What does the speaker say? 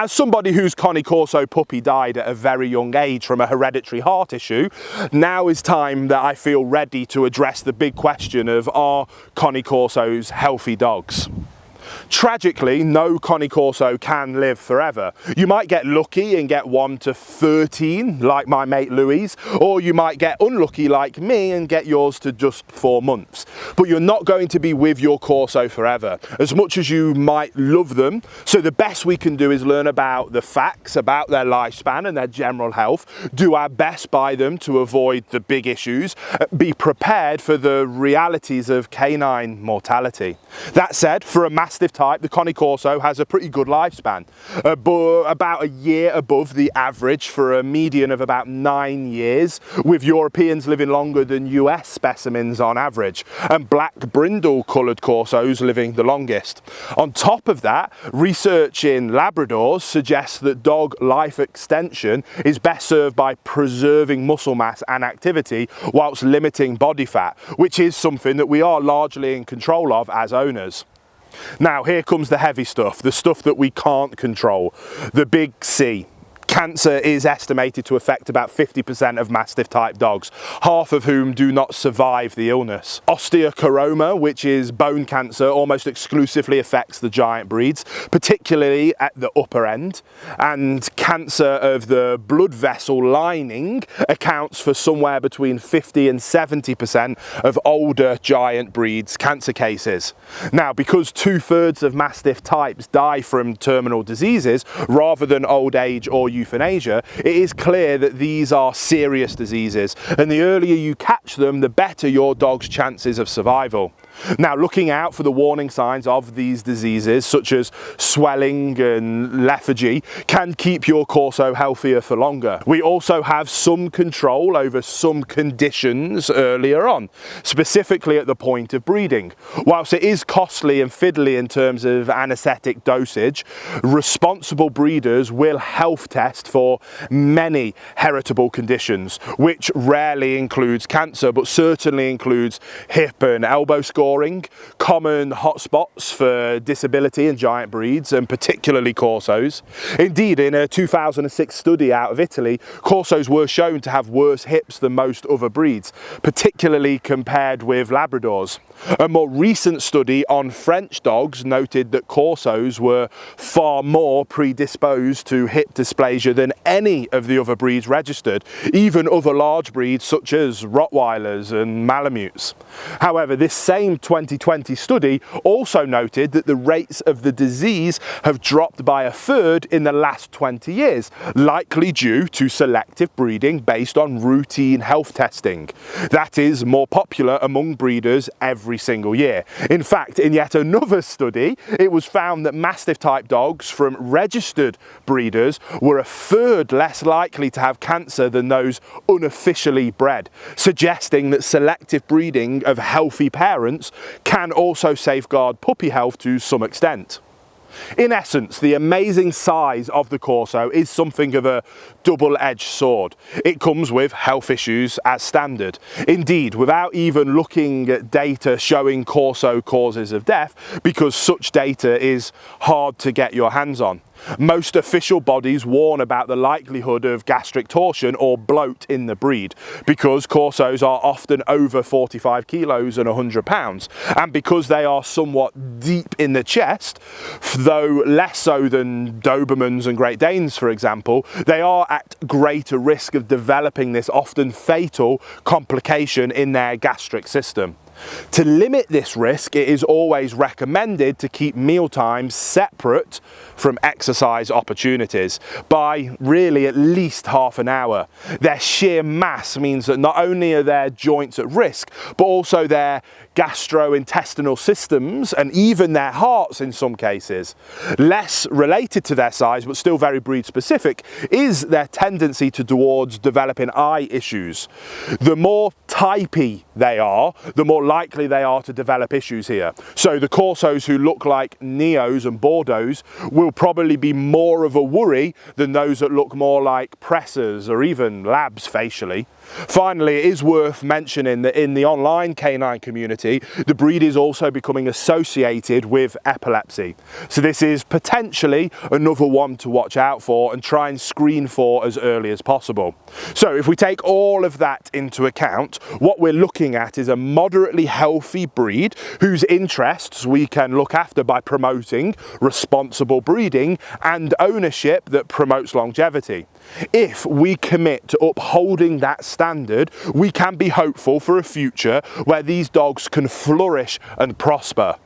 As somebody whose Cane Corso puppy died at a very young age from a hereditary heart issue, now is time that I feel ready to address the big question of, are Cane Corsos healthy dogs? Tragically, no Cane Corso can live forever. You might get lucky and get 1 to 13 like my mate Louise, or you might get unlucky like me and get yours to just 4 months. But you're not going to be with your Corso forever, as much as you might love them. So the best we can do is learn about the facts about their lifespan and their general health, do our best by them to avoid the big issues, be prepared for the realities of canine mortality. That said, for a mastiff type, the Cane Corso has a pretty good lifespan, about a year above the average for a median of about 9 years, with Europeans living longer than US specimens on average, and black brindle coloured Corsos living the longest. On top of that, research in Labradors suggests that dog life extension is best served by preserving muscle mass and activity whilst limiting body fat, which is something that we are largely in control of as owners. Now here comes the heavy stuff, the stuff that we can't control, the big C. Cancer is estimated to affect about 50% of mastiff type dogs, half of whom do not survive the illness. Osteochondroma, which is bone cancer, almost exclusively affects the giant breeds, particularly at the upper end, and cancer of the blood vessel lining accounts for somewhere between 50 and 70% of older giant breeds' cancer cases. Now, because 2/3 of mastiff types die from terminal diseases rather than old age or euthanasia, it is clear that these are serious diseases, and the earlier you catch them, the better your dog's chances of survival. Now, looking out for the warning signs of these diseases, such as swelling and lethargy, can keep your Corso healthier for longer. We also have some control over some conditions earlier on, specifically at the point of breeding. Whilst it is costly and fiddly in terms of anaesthetic dosage, responsible breeders will health test for many heritable conditions, which rarely includes cancer, but certainly includes hip and elbow scoring, common hotspots for disability in giant breeds, and particularly Corsos. Indeed, in a 2006 study out of Italy, Corsos were shown to have worse hips than most other breeds, particularly compared with Labradors. A more recent study on French dogs noted that Corsos were far more predisposed to hip dysplasia than any of the other breeds registered, even other large breeds such as Rottweilers and Malamutes. However, this same 2020 study also noted that the rates of the disease have dropped by 1/3 in the last 20 years, likely due to selective breeding based on routine health testing. That is more popular among breeders every single year. In fact, in yet another study, it was found that mastiff type dogs from registered breeders were 1/3 less likely to have cancer than those unofficially bred, suggesting that selective breeding of healthy parents can also safeguard puppy health to some extent. In essence, the amazing size of the Corso is something of a double-edged sword. It comes with health issues as standard. Indeed, without even looking at data showing Corso causes of death, because such data is hard to get your hands on. Most official bodies warn about the likelihood of gastric torsion or bloat in the breed, because Corsos are often over 45 kilos and 100 pounds, and because they are somewhat deep in the chest, though less so than Dobermans and Great Danes, for example, they are at greater risk of developing this often fatal complication in their gastric system. To limit this risk, it is always recommended to keep mealtimes separate from exercise opportunities by really at least half an hour. Their sheer mass means that not only are their joints at risk, but also their gastrointestinal systems and even their hearts in some cases. Less related to their size, but still very breed specific, is their tendency towards developing eye issues. The more typey they are, the more likely they are to develop issues here. So the Corsos who look like Neos and Bordeaux will probably be more of a worry than those that look more like Pressers or even Labs facially. Finally, it is worth mentioning that in the online canine community, longevity, the breed is also becoming associated with epilepsy. So this is potentially another one to watch out for and try and screen for as early as possible. So if we take all of that into account, what we're looking at is a moderately healthy breed whose interests we can look after by promoting responsible breeding and ownership that promotes longevity. If we commit to upholding that standard, we can be hopeful for a future where these dogs can flourish and prosper.